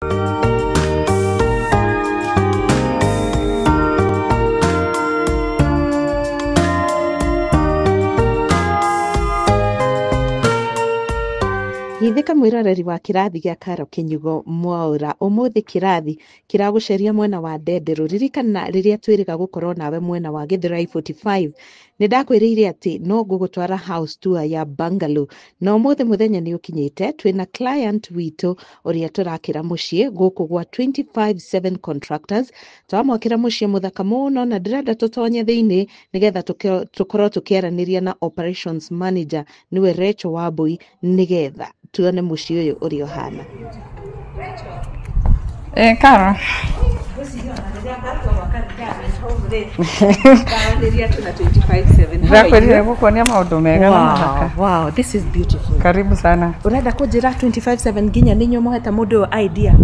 Githika mwiroreri wa kirathi gĩa Karo Kinyugo Mwaura umuthi kirathi kiraguceria mwena wa Ndenderu ririkana riria twiriga gukorwo nawe mwena wa Githurai 45 nindakwiriire ati no ngugutwara house tour ya bungalow na umuthi muthenya ni ukinyite twina client witu uria turakira mucii guku gwa 257 contractors twamwakira mucii muthaka muno na ndirenda tutonye thiini nigetha tukorwo tukiaraniria na operations manager niwe Rachel Wambui nigetha tuone mucii uyu uri ohana. Karo. Wow, this is beautiful. Karibu sana. Urenda kujira 257 nginya ninyo moheta mundu idea.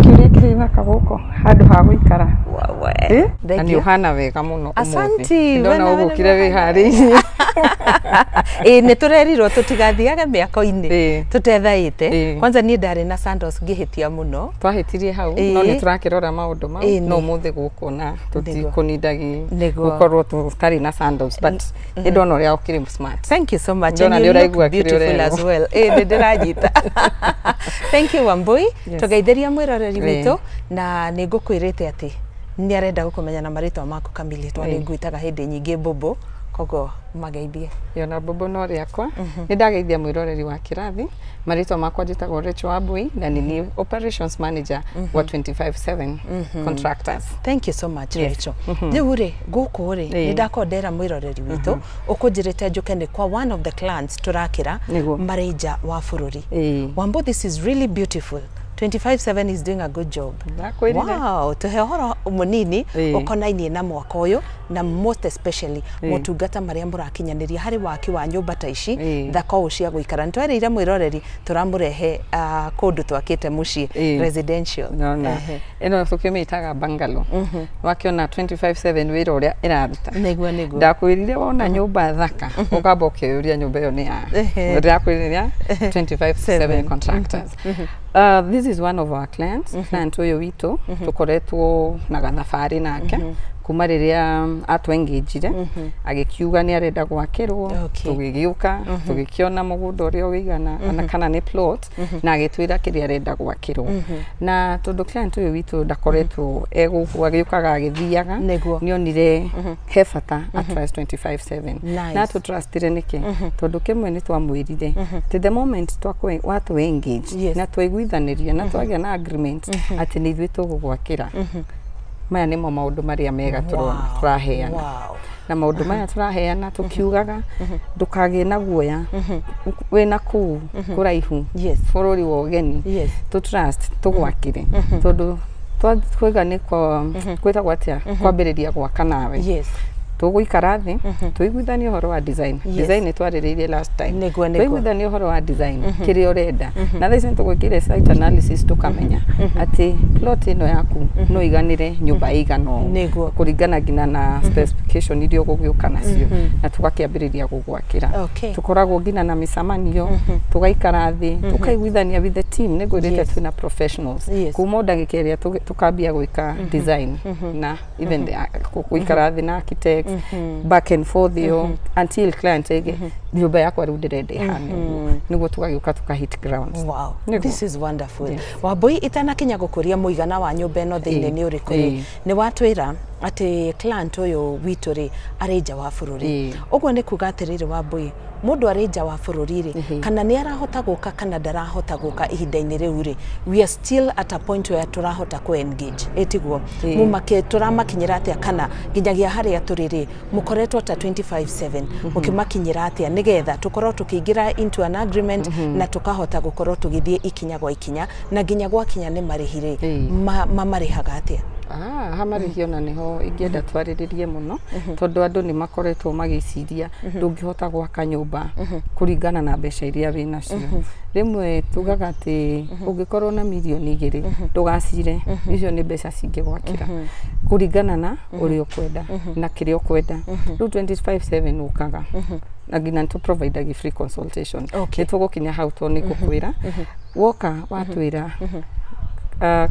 Kile kaguko hadu haguikara. Ani uhana wega muno. Asanti. Ndona ugukire wi hari. Ni turerirwo tutigathiaga miako-ini tutethaite. Kwanza ni ndari na Sandos ngihitia muno. Twahitirie hau no ni turakirora maundu ma no muthi gukuna tutikunindagi gukorwo tutari na Sandos but ndona ria ukiri smart. Thank you so much. And you look beautiful as well. Ndiranyita. Thank you Wambui. Tugeithiria mwiroreri witu na nigukwirite ati ni arenda gukumenya na maritwa maku kamili twa ningwitaga hindi nyingi Bobo kogo mageithie yona Bobo no riakwa ni ndageithia mwiroreri wa kirathi maritwa makwa njitagwo Rachel Wambui na ni operations manager wa 257 contractors. Thank you so much Rachel. Riu ri guku ri ni ndakondera mwiroreri witu ukunjirite njuke ni kwa one of the clients turakira Marija wa bururi. Wambo, this is really beautiful. 257 is doing a good job. Wow, tuhe horo munini ukonainie na mwaka uyu na most especially motungata maria murakinyaniria hari waki wa nyumba ta ici thaka ucia guikara ntwereire mwiroreri turamurehe kundu twakite mucii residential. Eno tukimitaga bungalow wakiona 257 wira uria iraruta niguo ndakwirire wona nyumba thaka ukamba ukiuria nyumba iyo ni ya ndakwirire 257 contractors. This is one of our clients. Client uyu witu tukoretwo na gathabari nake kuma riria atwengagire agikiuga ni arenda gwakirwo tugigiuka tugikiona mugunda uria wigana ana kana ni plot na agitwira kiria arenda gwakirwo na tondu client uyu witu ndakoretwo eguku agiukaga agithiaga nionire he bata trust 257 na tu trustire niki tondu kimwe ni twamwirire the moment twakwe watu engage na twaiguithaniria na twagia na agreement ati ni ithuĩ tugugwakira maya nimo maundu maria mega turaheana na maundu maya turaheana tukiugaga ndukagie na guoya wina kuu kuraihu bururi wa ugeni tu trust tugwakire tondu twiga ni kwita gwatia kwambiriria gwaka nawe tuguikara thi tuiguithania uhoro wa design design twaririirie last time tuiguithania uhoro wa design kiri urenda na thaici tugwikire site analysis tukamenya ati plot ino yaku no iganire nyumba igano kuringana ngina na specification iria gugiuka nacio na tugakiambiriria gugwakira tukoragwo ngina na misamanio tugaikara thi tukaiguithania with the team nigwirite twina professionals kuma ndagikeria tukambia gwika design na even guikara thi na architect back and forth until client ege nyumba yakwa riu ndirende hane niguo tugagiuka tukahit ground. Wow, this is wonderful. Wambui itana kinya gukuria muigana wa nyumba eno thiine ni uriku ni watwira ati client uyu witu ri areja wa bururi uguo ni kuga atiriri Wambui mundu areja wa bururi ri kana ni arahota guka kana darahota guka ihinda-ini riu ri we are still at a point where turahota ku engage etiguo mumake turamakinyira atia kana nginyagia haria turiri mukoretwo ta 257 mukimakinyira atia nigetha tukorwo tukiingira into an agreement na tukahota gukorwo tugithie ikinya gwa ikinya na nginya gwa kinya ni marihire mamarihaga atia hamarihio na niho ingienda twariririe muno tondu andu ni makoretwo magiciria ndungihota gwaka nyumba kuringana na mbeca iria wina cio rimwe tugaga ati ungikorwo na milioni 2 ndugacire icio ni mbeca cingigwakira kuringana na uri ukwenda na kiri ukwenda 257 ukaga na ngina to provide free consultation ni tugukinya hau to ni kukwira woka watwira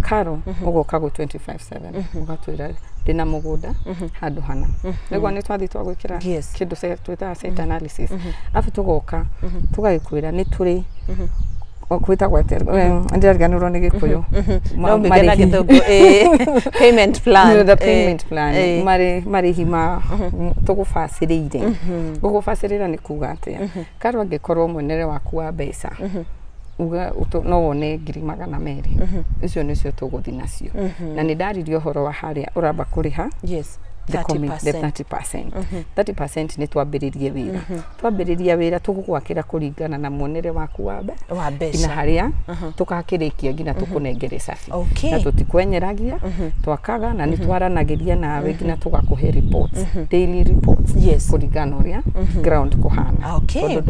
Karo ugoka go 25/7 ugatwira ndina mugunda handu hana niguo ni twathi twagwikira kindu twita site analysis afu tugoka tugagikwira ni turi okwita gwetera ndirariganirwo ni gikuyu no migena githungu payment plan the payment plan mari hima tugufacirire gugufacirira ni kuga atia Karo angikorwo mwenere waku wa mbeca uga no wone 200,000 icio nicio tuguthi nacio na ni ndaririo horo wa haria uramba kuriha the 30%. 30% ni twambiririe wira. Twambiriria wira tugugwakira kuringana na muonere waku wa mbeca. Ina haria tukakirikia ngina tukunengere safi. Na tutikwenyeragia twakaga na ni twaranagiria nawe ngina tugakuhe reports, daily reports. Kuringana uria ground kuhana. Tondu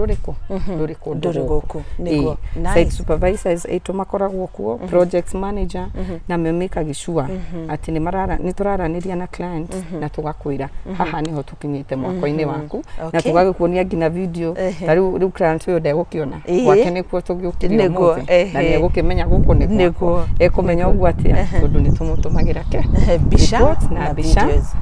nduriku niguo. Site supervisors eto makoragwo kuo, project manager na memeka gishua ati ni turaraniria na client na tugakwira haha niho tukinyite mwako-ini waku na tugagikuonia ngina video riu client uyu ndegukiona gwake nikuo tugiukiria muthi na ni egukimenya guku nikuo ekumenya uguo atia tondu ni tumutumagira ke bica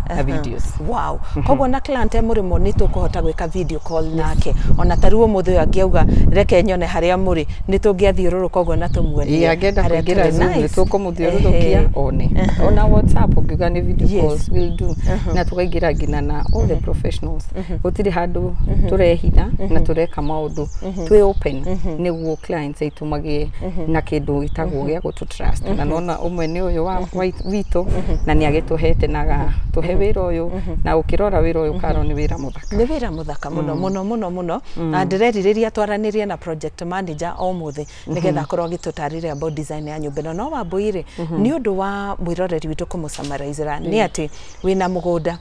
na videos wow koguo na client murimo ni tukuhota gwika video call nake ona tariu muthi uyu angiauga reke nyone haria muri ni tungiathiururuka uguo na tumuonie agenda kugira Zoom ni tukumuthiururukia one ona WhatsApp ukiuga ni video calls will do na tukaingira ngina na all the professionals gutiri handu turehitha na tureka maundu twi open niguo clients aitumagie na kindu itagwo gya gutu trust na nona umwe ni uyu wa wito na ni agituhete naga tuhe wira uyu na ukirora wira uyu Karo ni wira muthaka ni wira muthaka muno na ndireriria twaranirie na project manager o muthi nigetha korwo gitutarire about design ya nyumba no Wambui ni undu wa mwiroreri witu kumusummarize ni ati wina mugunda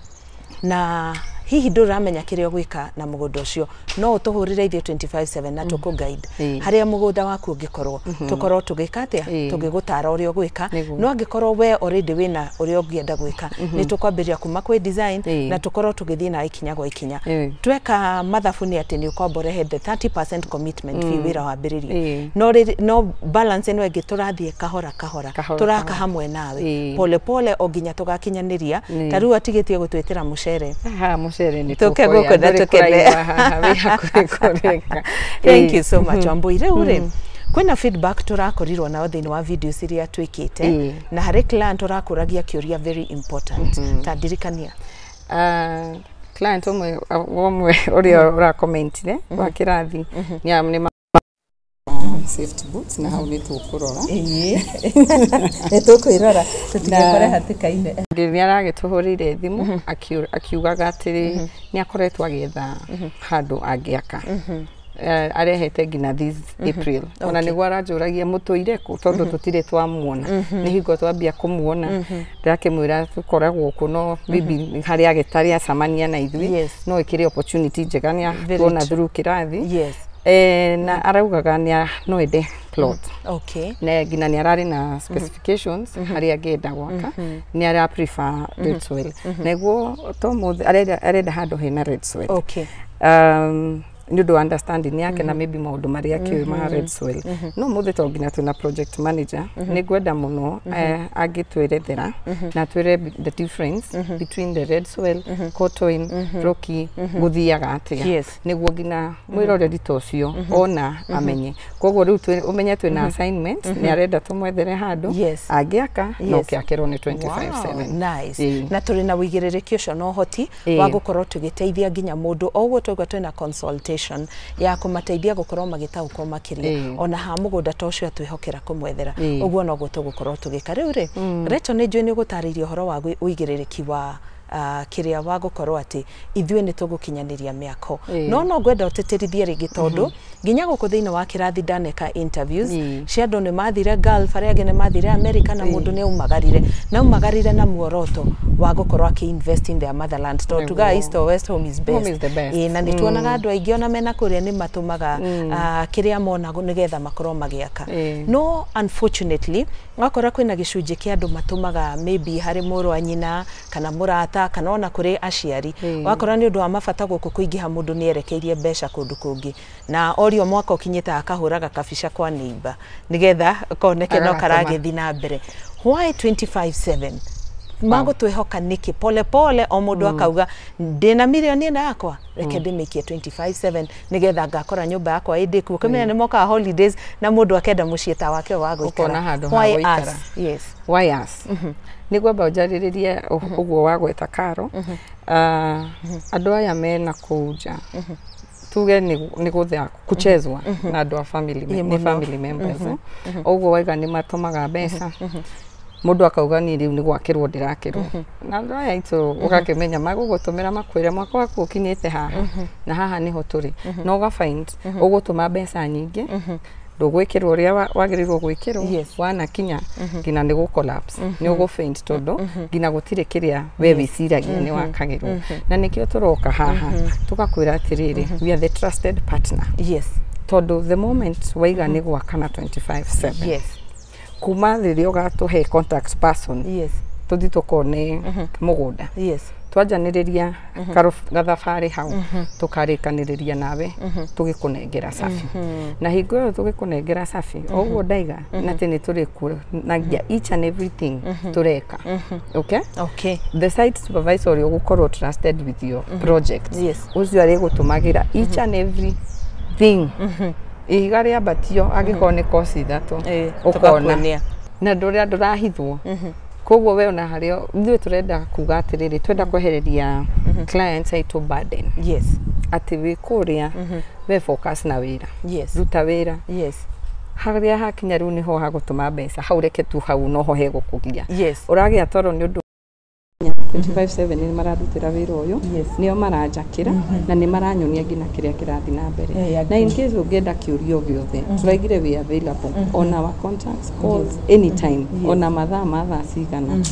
na hihi nduramenya kiria gwika na mugunda ucio no utuhurire ithio 25/7 na tuku guide haria mugunda waku ungikorwo tukorwo tugika atia tugigutara uria gwika no angikorwo we already wina uria ungienda gwika ni tukwambiria kuma kwi design na tukorwo tugithii na ikinya gwa ikinya tweka mathabu ni ati ni ukomborehe the 30% commitment fi wira wambiririe no balance eno egi turathie kahora turaka hamwe nawe pole onginya tugakinyaniria tariu atigitie gutwitira mucere ni thank you so much Wambui riu kwina feedback turakorirwo na thiini wa video siria twikite na hari client turakuragia kiuria very important ta dirikania client omwe uria ura commentire wa kirathi ni safety boots na hau ni tukurora ni tukwirora tutigekore hatikaine nginya aragituhurire thimu akiugaga atiri ni akoretwo agetha handu angiaka arehete ngina this April ona niguo aranjuragia mutuire ku tondu tutire twamuona ni hingo twambia kumuona ndakimwira tukoragwo kuno bibi hari agitari acamania na ithui no ikire opportunity njega ni tuona through kirathi na araugaga ni no ende plot na ngina ni arari na specifications hari agenda gwaka ni ara prefer red soil neguo to muthi arenda handu hena red soil ni do understanding yake na maybe maundu mari yake ma red soil no muthi to ngina tuna project manager ni gwenda muno agitwerethera na twire the difference between the red soil cotton rocky guthiaga atia niguo ngina mwiroreri tocio ona amenye koguo riu umenye twina assignment ni arenda tumwethere handu angiaka no kiakero ni 25/7 nice na turi na wigiririki ucio no hoti wa gukorwo tugiteithia nginya mundu oguo tugwa twina consultation ya kumateithia gukorwo magitaukwo makiria ona ha mugunda tocio twihokera kumwethera uguo no gutugukorwo tugika riu reto ni njui ni gutariria horo wa uigiririki wa kiria wa gukorwo ati ithui ni tugukinyaniria miako no gwenda uteterithie ringi tondu nginya guku thiini wa kirathi ndaneka interviews cia andu ni mathire Gulf aria angi ni mathire America na mundu ni umagarire na muoroto wa gukorwo aki-invest in their motherland to tuga east or west home is best na ni tuonaga andu aingi ona mena kuria ni matumaga kiria mona nigetha makorwo magiaka no unfortunately wakora kwina gicunji kia andu matumaga maybe hari muru anyina kana murata mabata kana ona kuri aciari wakora ni undu wa mabata guku kuingiha mundu ni erekeirie mbeca kundu kungi na orio mwaka ukinyite akahuraga kabica kwa neighbor nigetha koneke no karagithi na mbere. Why 25/7? Mago twehoka niki pole pole o mundu akauga ndina milioni ina yakwa reke ndimikie 25/7 nigetha ngakora nyumba yakwa indiku kumenya ni moka holidays na mundu akenda mucieta wake wa gwikara. Why us? Yes. Why us? Ni gwamba unjariririe uguo wa gweta karo andu aya mena kuja tuge ni guthia kuchezwa na andu a family members uguo waiga ni matomaga mbeca mundu akauga ni riu ni gwakirwo ndirakirwo na andu aya itu ugakimenya magugutumira makwire mwaka waku ukinyite haha na haha niho turi no uga find ugutuma mbeca nyingi ndugwikirwo uria wagirirwo gwikirwo wana kinya ngina ni collapse ni ugu faint tondu ngina gutire kiria we wiciragia ni wakagirwo na nikio turoka haha tugakwira atiriri we are the trusted partner. Yes. Tondu the moment waiga ni gwakana 25/7 yes kuma riria ugatuhe contact person yes tuthi tukone mugunda yes twanjaniriria gathabari hau tukarikaniria nawe tugikunengera safi na hingo yo tugikunengera safi oguo ndaiga na tene turi nagia each and everything tureka. Okay, the site supervisor uri gukorwo trusted with your project ucio ari gutumagira each and everything ihiga ria batio agikone kosi thatu ukona na nduria ndurahithwo koguo we ona hario ithuĩ turenda kuga atiriri twenda kwehereria clients aitũ burden. Yes. Ati we kuria we focus na wira. Yes. Ruta wira. Yes. Haria hakinya riu niho hagutuma mbeca hau reke tu hau noho hegukugia. Yes. Uragia toro ni undu 25/7 ni maradutira wira uyu nio maranjakira na ni maranyonia ngina kiria kirathi na mbere na in case ungenda kiurio giothe turaigire we available on our contacts calls anytime ona mathaa cigana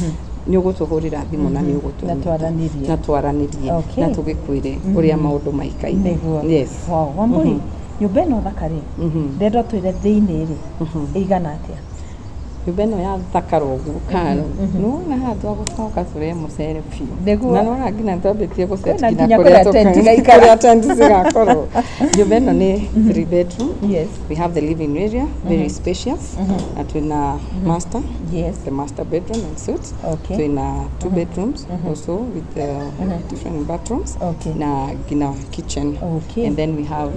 ni ugutuhurira thimu na ni ugutuhurira na twaranirie na tugikwire uria maundu maikaire. Yes. Wow, Wambui nyumba ino thakari ndendo twire thiini ri igana atia nyumba ino ya thakara uguo karo no na hatu agucoka ture mucere piu na no ngina twambitie guceti na kuria tent cigakorwo. Nyumba ino ni 3 bedroom. Yes. We have the living area very spacious atwina master. Yes. The master bedroom and suite. Okay. Twina 2 bedrooms also with different bathrooms. Okay. Na gina kitchen. Okay. And then we have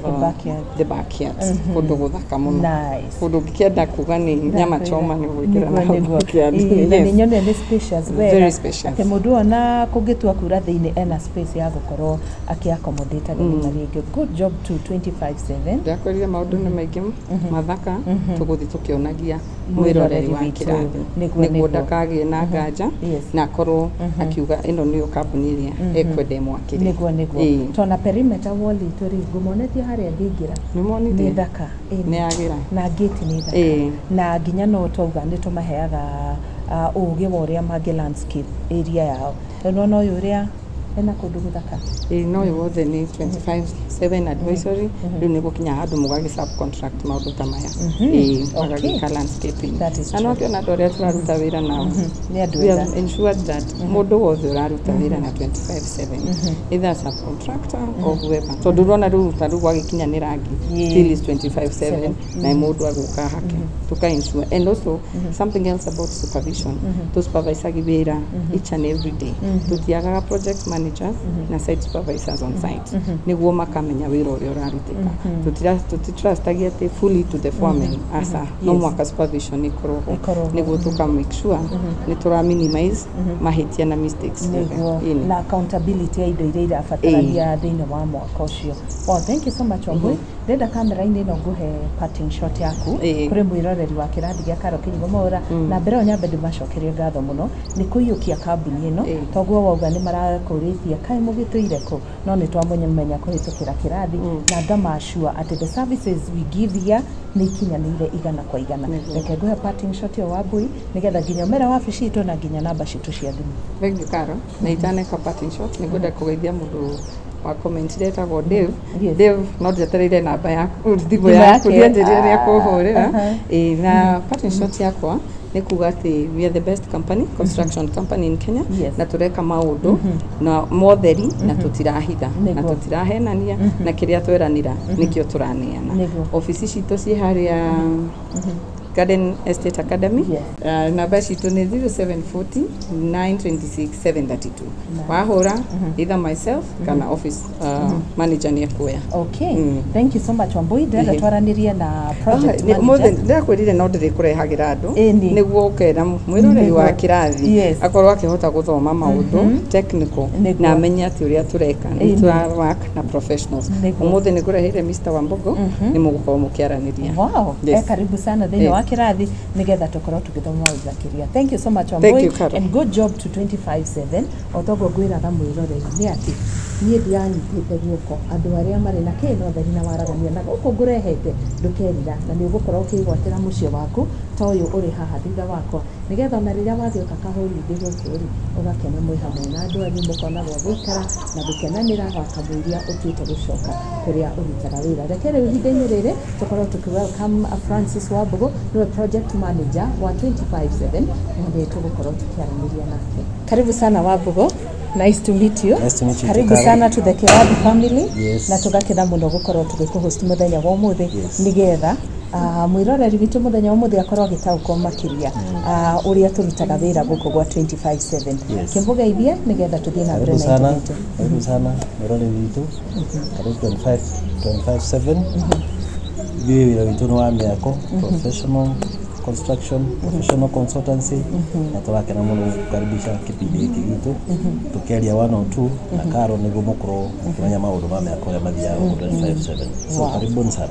the backyard kundu guthaka muno. Nice. Kundu ngikienda kuga ni nyama choma ni gwikira na ni nyone ni spacious wega. Very spacious. Ati mundu ona kungitua kura thiini ena space ya gukorwo aki accommodate ni maringi. Good job to 25/7. Ndakorire maundu ni maingi mathaka tuguthi tukionagia mwiroreri wa kirathi niguo ndakagie na nganja na korwo akiuga ino niyo kambuni iria ekwende mwakiri niguo tona perimeter wall ituri ngumonetie haria ngingira ni thaka ni agira na gate ni thaka na nginya no twauga ni tumaheaga uge wa uria magi landscape area yao no uria ena kundu guthaka no yothe ni 25/7 advisory riu ni gukinya handu mugagi subcontract maundu ta maya agagika landscaping ano kiona doria turaruta wira nao ni andu we have ensured that mundu wothe uraruta wira na 25/7 either subcontractor or whoever tondu rona riu taru gwagikinya ni rangi still is 25/7 na mundu aguka hake tuka ensure and also something else about supervision to supervise wira each and every day tutiagaga project managers na site supervisors on site niguo makamenya wira uria urarutika tutitrastagia ati fully to the foreman asa no mwaka supervision ikorwo niguo tuka make sure ni tura minimize mahitia na mistakes na accountability ya indo iria irabatarania thiini wa mwaka ucio. Well, thank you so much Wambui. Ndenda kamera-ini ino nguhe parting shot yaku kuri mwiroreri wa kirathi gia Karo Kinyigo Mwaura na mbere nyambe ndimacokerie ngatho muno ni kuiyukia kambuni ino toguo wauga ni marakuritie kai mugituire ku no ni twamenya kuhitukira kirathi na ngamashua ati the services we give here ni kinyanire igana kwa igana. Reke nguhe parting shot ya Wambui nigetha nginya mera wabici itu na nginya namba citu cia thimu. Thank you Karo. Na itane ka parting shot ni ngwenda kugeithia mundu wa comment data go Dave. Dave no jetereire namba yaku thimu yaku ndianjirie ria kuhurira na parting shot yakwa nĩ kuga atĩ we are the best company, construction company in Kenya, na tũreka maũndũ na motheri na tũtirahitha na tũtirahenania na kĩrĩa tweranĩra nĩkĩo tũraneana. Ofici citũ ciĩ harĩa Garden Estate Academy. Namba citũ nĩ 0740 926 732. Wahũra either myself kana office manager nĩ akuoya. Okay. Thank you so much Wambui. Ndĩrenda twaranĩrie na project manager. Mothe ndĩrakwĩrire no ndĩrĩkũrehagĩra andũ nĩguo ũkera mwĩroreri wa kĩrathi akorwo akĩhota gũthoma maũndũ technical na amenye atĩ ũrĩa tũreka nĩ tũra-work na professionals. Ũmũthĩ nĩ ngũreheire Mr. Wambogo nĩ mũgũkorwo mũkĩaranĩria. Wow. Karibu sana thĩinĩ wa kĩrathi nĩgetha tũkorwo tũgĩthoma ũthakĩria. Thank you so much Wambui and good job to 25/7. Otoguo ngwĩraga mwĩroreri nĩ atĩ niĩ ndianyitĩte guoko andũ arĩa marĩ na kĩnotheri na waragania na gũkũ ngũrehete ndũkerira na nĩ ũgũkorwo ũkĩgwatĩra mũciĩ waku ta ũyũ ũrĩ haha thutha wakwa nĩgetha ona rĩrĩa wathiũka kahũri-inĩ gũkũ rĩ ũgakena mwĩ hamwe na andũ angĩ mũkona gwa gũikara na gũkenanĩra wakamũiria ũtuĩte gũcoka kũrĩa ũrutaga wĩra. Reke rĩu ihinda-inĩ rĩrĩ tũkorwo welcome Francis Wambogo nĩwe project manager wa 25/7 na nĩ tũgũkorwo tũkĩaranĩria nake. Karibu sana Wambogo. Nice to meet you. Nice to meet you. Karibu sana to the Kirathi family. Yes. Na tugakena muno gukorwo tugikuhost muthenya wa umuthi nigetha mwiroreri witũ muthenya wa umuthi akorwo agĩtaũkwo makĩria ũrĩa tũrutaga wĩra gũkũ gwa 25/7. Kĩmũgeithie nigetha tũthiĩ na mbere na itũ. Karibu sana mwiroreri witũ. Karibu 25/7. Wĩra witũ nĩ wa mĩako professional construction, professional consultancy, na turakena muno kukaribisha kipindi hiki gitu tukiaria 1 or 2 na Karo niguo mukorwo mukimenya maundu ma mĩako ya mathiaga 25/7. So karibuni sana.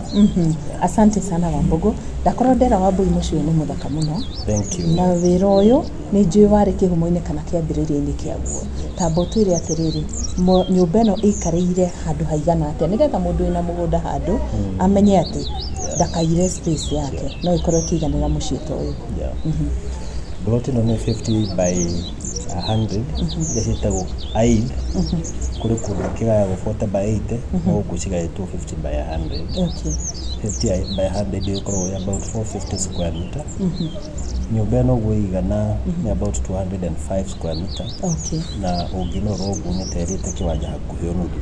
Asante sana Wambogo. Ndakorwo ndera Wambui mũciĩ nĩ mũthaka mũno. Thank you. Na wĩra ũyũ nĩ njũĩ warĩ kĩhumo-inĩ kana kĩambĩrĩria-inĩ kĩaguo. Tambo twĩre atĩrĩrĩ nyũmba ĩno ĩikarĩire handũ haigana atĩa nĩgetha mũndũ wĩna mũgũnda handũ amenye atĩ ndakaire space yake no ikorwo kiganira mũciĩ ta ũyũ. Plot ĩno nĩ 50 by 100 yacitagwo aid kũrĩ kũndũ kĩgayagwo 40 by 80 no gũcigaĩtwo 50 by 100. Okay. 50 by 100 ĩkoragwo about 450 square meter. Nyũmba ĩno gwĩigana nĩ about 205 square meter. Okay. Na ũngĩnora ũguo nĩ terĩte kĩwanja hakuhĩ nuthu.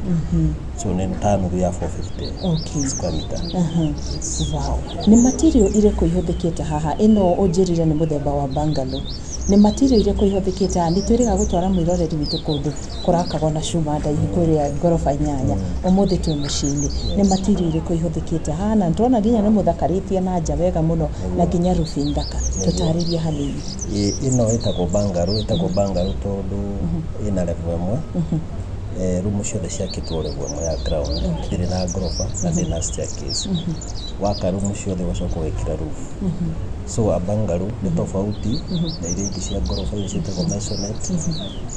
So nĩ ta nuthu ya 450 square meter. Wow. Nĩ material irĩkũ ihũthĩkĩte haha? Ĩno ũnjĩrire nĩ mũthemba wa bungalow. Nĩ material irĩkũ ihũthĩkĩte haha? Nĩ twĩrĩga gũtwara mwĩroreri witũ kũndũ kũrakagwo na cuma ndaihu kũrĩa ngoroba 8. Ũmũthĩ twĩ mũciĩ-inĩ. Nĩ material irĩkũ ihũthĩkĩte haha? Na ndĩrona nginya nĩ mũthakarĩtie na nja wega mũno na nginya roofing thaka. Tũtarĩrie hanini. Ĩno ĩtagwo bungalow tondũ ĩna level ĩmwe. Rumu ciothe ciakĩtwo level ĩmwe ya ground. Ndĩrĩ na ngoroba na ndĩrĩ na staircase. Waka rumu ciothe ũgacoka gwĩkĩra roof. So a bungalow nĩ tofauti na iria ingĩ cia ngoroba iria ciĩtagwo maisonette.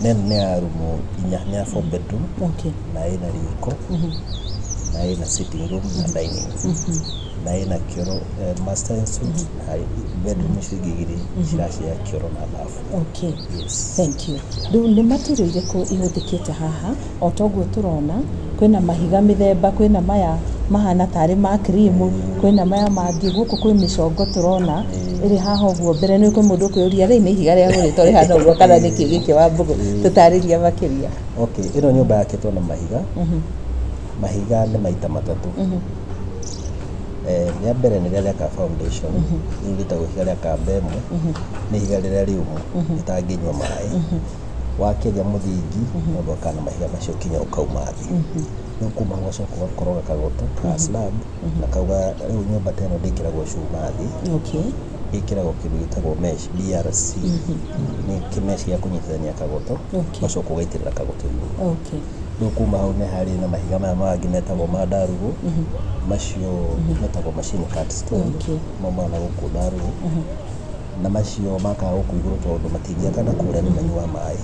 Nĩ ya rumu 4 nĩ ya 4 bedroom. Na ĩna riko na ĩna sitting room na dining room. Na ĩna kioro master suite na bedroom igĩrĩ ciracia kioro na bafu. Okay. Yes. Thank you. Rĩu nĩ material irĩkũ ihũthĩkĩte haha? O toguo tũrona kwĩna mahiga mĩthemba, kwĩna maya mahana tarĩ ma cream, kwĩna maya mangĩ gũkũ kwĩ mĩcongo tũrona ĩrĩ haha ũguo mbere nĩ kwĩ mũndũ kwĩũria rĩu nĩ ihiga rĩa gũrĩtwo rĩ haha ũguo kana nĩ kĩĩ Wambogo tũtarĩria makĩria. Okay, ĩno nyũmba yakĩtwo na mahiga. Mahiga nĩ maita matatũ. Rĩa mbere nĩ rĩrĩa ka foundation rĩu rĩtagwo ihiga rĩa kamba ĩmwe nĩ ihiga rĩrĩa rĩũmũ rĩtangĩnyua maĩ. Wakĩria mũthingi mũndũ akana mahiga macio kinya ũkauma thĩ. Rĩu kuma gũcoka ũgakoroga kagoto ka slab na kauga rĩu nyũmba ta ĩno ndĩkĩragwo cuma thĩ. Okay. Ĩkĩragwo kĩndũ gĩtagwo mesh BRC. Nĩ kĩmesh gĩa kũnyitithania kagoto ũgacoka ũgaitĩrĩra kagoto igũrũ. Okay. Rĩu kuma hau nĩ harĩ na mahiga maya mangĩ metagwo ma ndarugũ. Macio metagwo machine cut stone. Maumana gũkũ ndarugũ. Na macio makaga gũkũ igũrũ tondũ matingĩaka na kũrĩa nĩ manyua maĩ.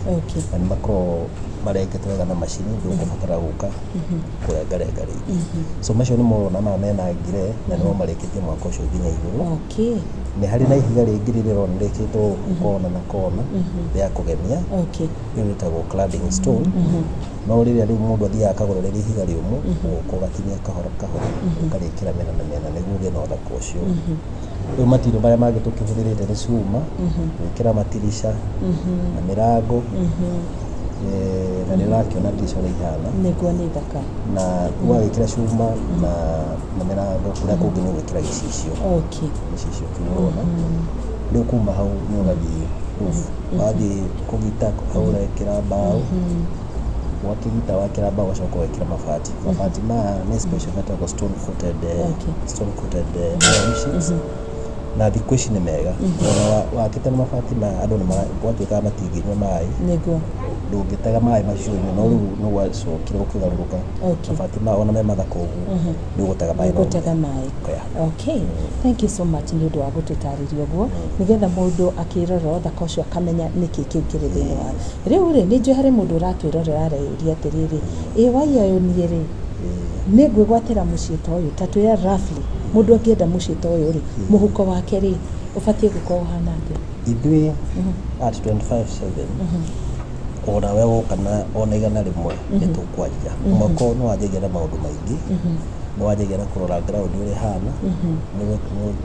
Na nĩ makoragwo marengetwo wega na macini ndũgũbatara gũka kũrengarenga rĩngĩ. So macio nĩ mũrona maya mena ngire na nĩmo marĩkĩtie mwako ũcio nginya igũrũ. Nĩ harĩ na ihiga rĩngĩ rĩrona rĩkĩtwo kona na kona rĩa kũgemia. Rĩu rĩtagwo cladding stone. No rĩrĩa rĩu mũndũ athiaga akagũra rĩrĩ ihiga rĩũmũ ũgũkũ gatinia kahora kahora ũkarĩkĩra mĩena na mĩena nĩguo ũgĩe na ũthaka ũcio. Rĩu matiro marĩa mangĩ tũkĩhũthĩrĩte nĩ cuma gwĩkĩra matirisha na mĩrango na nĩ ũrakĩona ndirisha ũrĩa ihana nĩguo nĩ thaka na gwĩkĩra cuma na mĩrango kũrĩa kũngĩ nĩ gwĩkĩra gĩcicio gĩcicio kĩurona rĩu kuma hau nĩ ũgathiĩ wathiĩ kũgita hau ũrekĩra mbaũ wakĩgita wakĩra mbaũ ũgacoka wekĩra mabati maya nĩ special metagwo stone coated iron sheets na thikũ ici nĩ mega wakĩte na mabati maya andũ nĩ gwatuĩkaga matingĩnyua maĩ nĩguo ndũngĩtega maĩ macio no rĩu nĩ gwacokire gũkĩgarũrũka mabati maya ona me mathaka ũguo nĩ ũgũtega maĩ okay thank you so much nĩ ũndũ wa gũtũtarĩria ũguo nĩgetha mũndũ akĩrora ũthaka ũcio akamenya nĩkĩ kĩu kĩrĩ thĩinĩ wa rĩu rĩ nĩ njũĩ harĩ mũndũ ũratwĩrorera ararĩria atĩrĩrĩ waiyaũniĩ rĩ nĩ ngwĩgwatĩra mũciĩ ta ũyũ ta twĩra roughly mũndũ angĩenda mũciĩ ta ũyũ rĩ mũhuko wake rĩ ũbatiĩ gũkorwo ũhana atĩa ithuĩ at 25/7 ona we woka na ona igana rĩmwe nĩ tũkwanjia mwaka nĩ wanjagia na maũndũ maingĩ nĩ wanjagia na kũrora ground ũrĩa ihana nĩ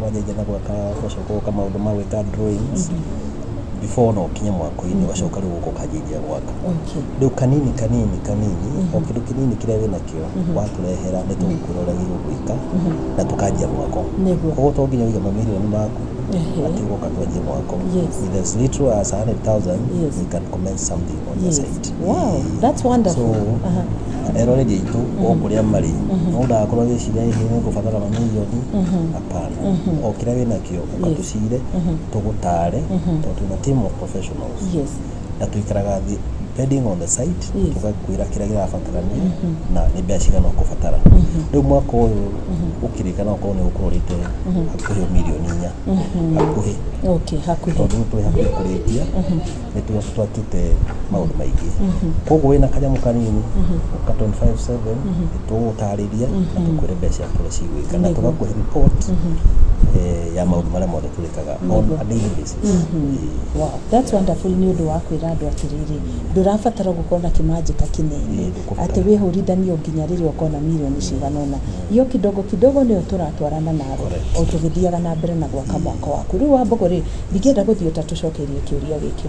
wanjagia na gũcoka gũka maũndũ ma gwĩka drawings before no kinye mwako-inĩ ũgacoka rĩu gũka ũkanjĩrĩria gwaka rĩu kanini o kĩndũ kĩnini kĩrĩa wĩnakĩo watũrehera nĩ tũgũkwĩra ũrĩa gĩgũgwĩka na tũkanjia mwako koguo to nginya ũige mamirioni maku atĩ gũka twanjie mwako with as little as 100,000 we can commence something on your site. Wow, that's wonderful. So eroreri itũ o kũrĩa marĩ no ndakorwo gĩciria hihi nĩ ngũbatara mamirioni hapana o kĩrĩa wĩnakĩo ũkatũcire tũgũtare tondũ na team of professionals na tũikaraga thĩ depending on the site tukakwĩra kĩrĩa kĩrabatarania na nĩ mbeca cigana ũkũbatara rĩu mwaka ũyũ ũkĩrĩkana okorwo nĩ ũkũrĩte hakuhĩ milioni 4 hakuhĩ tondũ twĩ hakuhĩ kũrĩkia nĩ twakĩte maũndũ maingĩ koguo wĩna kanyamũ kanini ka 25/7 tũgũtarĩria na tũkwĩre mbeca kũrĩa cigwĩka na tũgakũhe report ya maũndũ marĩa mothe tũrĩkaga on a daily basis. Wow, that's wonderful nĩ ũndũ wa kwĩra andũ atĩrĩrĩ ndũrabatara gũkorwo na kĩmanjĩka kĩnene atĩ wĩhũrithanio nginya rĩrĩa ũkorwo na milioni cigana ũna iyo kidogo nĩyo tũratwarana nayo o tũgĩthiaga na mbere na gwaka mwaka waku rĩu Wambogo rĩ ndingĩenda gũthiĩ ta tũcokerie kĩũria gĩkĩ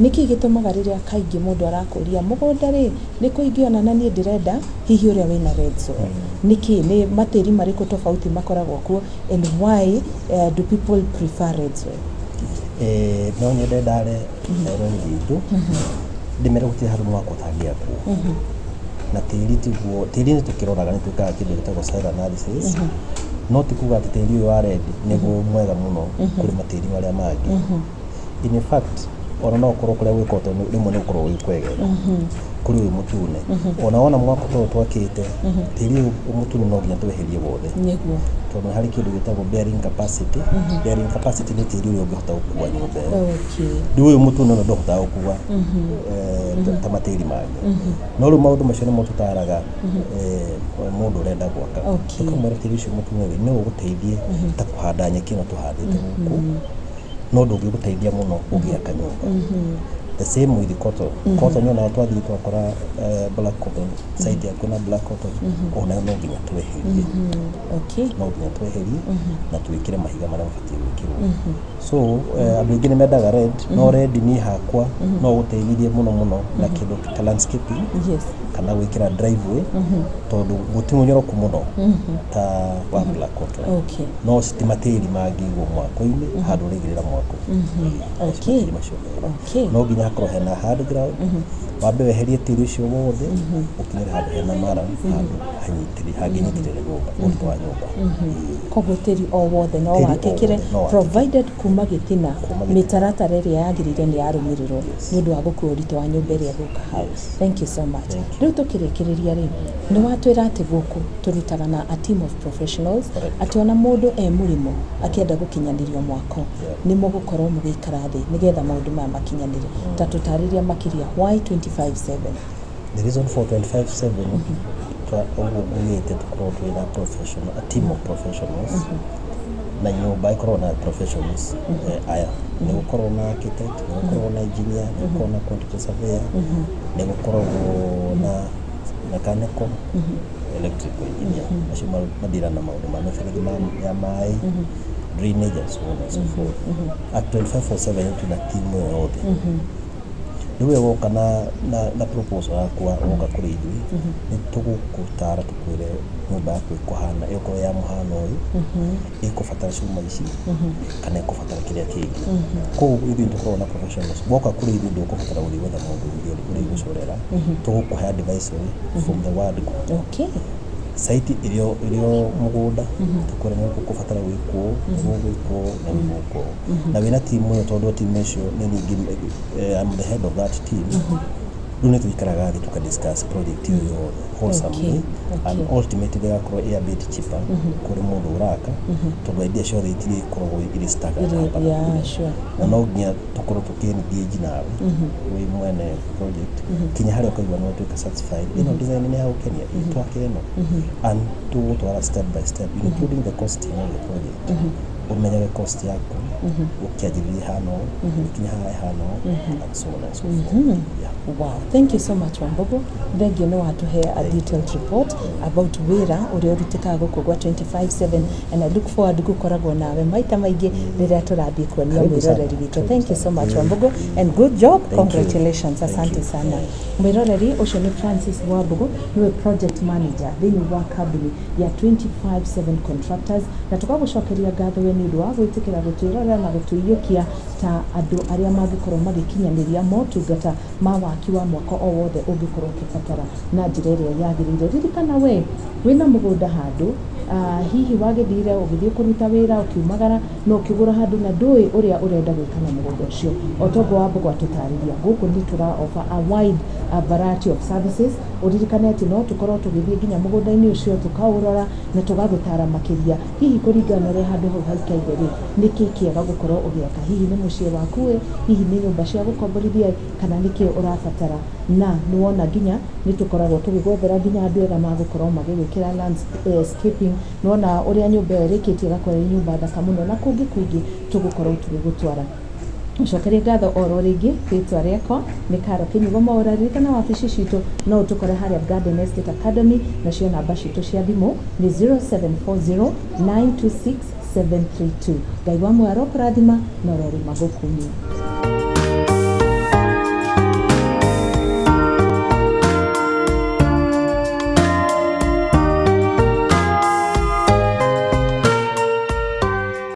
nĩkĩ gĩtũmaga rĩrĩa kaingĩ mũndũ arakũria mũgũnda rĩ nĩ kũingĩona na niĩ ndĩrenda hihi ũrĩa wĩna red soil nĩkĩ nĩ matĩri marĩkũ tofauti makoragwo kuo and why do people prefer red soil? No nyende ndare eroreri itũ ndĩmere gũtirĩ handũ mwaka ũtangĩakwo na tĩri nĩ tũkĩroraga nĩ twĩkaga kĩndũ gĩtagwo soil analysis no ti kuga atĩ tĩri ũyũ wa red nĩguo mwega mũno kũrĩ matĩri marĩa mangĩ in fact ona no ũkorwo kũrĩa gwĩkotwo rĩmwe nĩ ũkorwo wĩ kwegega kũrĩ ũyũ mũtune ona wona mwaka ũyũ twakĩte tĩri ũyũ mũtune no nginya tweherie wothe tondũ harĩ kĩndũ gĩtagwo bearing capacity nĩ tĩri ũrĩa ũngĩhota gũkua nyũmba rĩu ũyũ mũtune no ndũhotaga gũkua ta matĩri mangĩ no rĩu maũndũ macio nĩmo tũtaraga mũndũ ũrenda gwaka tũkamwĩra tĩri ũcio mũtune no ũgũteithie ta kũhanda nyeki ĩno tũhandĩte gũkũ no ndũngĩgũteithia mũno ũgĩaka nyũmba the same with cotton cotton ona twathiĩ twakora black cotton site yaku na black cotton ona no nginya tweherie no nginya tweherie na twĩkĩre mahiga marĩa mabatiĩ gwĩkĩrwo so andũ aingĩ nĩ mendaga red no red niĩ hakwa no gũteithĩrie mũno na kĩndũ ta landscaping kana gwĩkĩra driveway tondũ gũtirĩ mũnyoroku mũno ta wa black cotton no ti matĩri mangĩigwo mwako-inĩ handũ ũrĩigĩrĩra mwako no nginya hakorwo hena hard ground wambe weherie tĩri ũcio wothe ũkinyĩre handũ hena mara handũ hangĩnyitĩrĩra nyũmba ũritũ wa nyũmba koguo tĩri o wothe no wakĩkĩre provided kuma gĩtina mĩtaratara ĩrĩa yagĩrĩire nĩ yarũmĩrĩrwo nĩ ũndũ wa gũkua ũritũ wa nyũmba ĩrĩa gũka hau thank you so much rĩu tũkĩrĩkĩrĩria rĩ nĩ watwĩra atĩ gũkũ tũrutaga na a team of professionals atĩ ona mũndũ mũrimũ akĩenda gũkinyanĩrio mwako nĩ mũgũkorwo mũgĩikara thĩ nĩgetha maũndũ maya makinyanĩre ta tũtarĩria makĩria why 25/7 the reason for 25/7 tũgĩte tũkorwo twĩna a team of professionals na nyũmba ĩkorwo na professionals aya nĩ gũkorwo na architect nĩ gũkorwo na engineer nĩ gũkorwo na quantity surveyor nĩ gũkorwo na mechanical electrical engineer acio madira na maũndũ ma mĩberethi ya maĩ drainage and so on and so forth. At 25/7 tuna timu yote. Niwe woka na proposal yakwa woka kuri ithui ni tugukutara tukwire nyumba yaku ikuhana iko ya muhano uyu ikufatara cuma ici kana ikufatara kiria kingi ko ithui tukorwo na professionals woka kuri ithui ndukufatara uri wetha mundu uri gucorera tugukuhe advisory from the word. Okay. Site ilio mugunda tukore no kufatara wiko na wiko na wina timu yo tondu timu icio ni nyingi. I'm the head of that team. Rune tuikaraga thi tukadiscuss project yo wholesomely and ultimately gakoro a bit cheaper kuri mundu uraka tondu idea ciothe itiri korwo iri staggered. Yeah, sure. Na no nginya tukorwo tukengage nawe wi mwene project kinya hari ukaigwa no tuika satisfied ino design ni how kenya itwakire no and to step by step including the costing of the project. Umenyage cost yako ukiajiri hano kinya hano and so on and so forth. Wow, thank you so much Wambogo. Thank you know to hear a detailed report about wira uri urutika gukugwa 25/7 and I look forward gukoragwo nawe maita maingi riria turathie kuonia mwiroreri witu. Thank you so much Wambogo and good job. Congratulations. Asante sana. Mwiroreri ucio ni Francis Wambogo niwe project manager thini wa company ya 25/7 contractors na tukagucokeria ngatho we ni ndwa gwitikira gutwirorera na gutuiyukia ta andu aria mangikorwo magikinyaniria motungata ma waki wa mwako o wothe ungikorwo ukibatara na njira iria yagirire. Ririkana we wina mugunda handu hihi wagithire ugithie kuruta wira ukiumagara no ukigura handu na ndui uria urenda gwikana mugunda ucio otogo Wambogo atutariria guku ni tura offer a wide variety of services. Uririkane ati no tukorwo tugithie nginya mugunda-ini ucio tukaurora na tugagutara makiria hihi kuringana na handu hau haikaire ri niki kiega gukorwo ugiaka hihi ni mucie waku hihi ni nyumba cia gukomborithia kana niki urabatara na nuona nginya ni tukoragwo tugigwethera nginya andu ega magukorwo magigikira landscaping nuona uria nyumba irikitie gakore nyumba thaka muno na kungi kwingi tugukorwo tugigutwara. Ucokerie ngatho oro ringi ritwa riakwa ni Karo Kinyugo Maura. Ririkana wabici citu no utukore haria Garden Estate Academy na cio namba citu cia thimu ni 0740 926 732. Ngai wa mwaro kurathima na rori magukumia.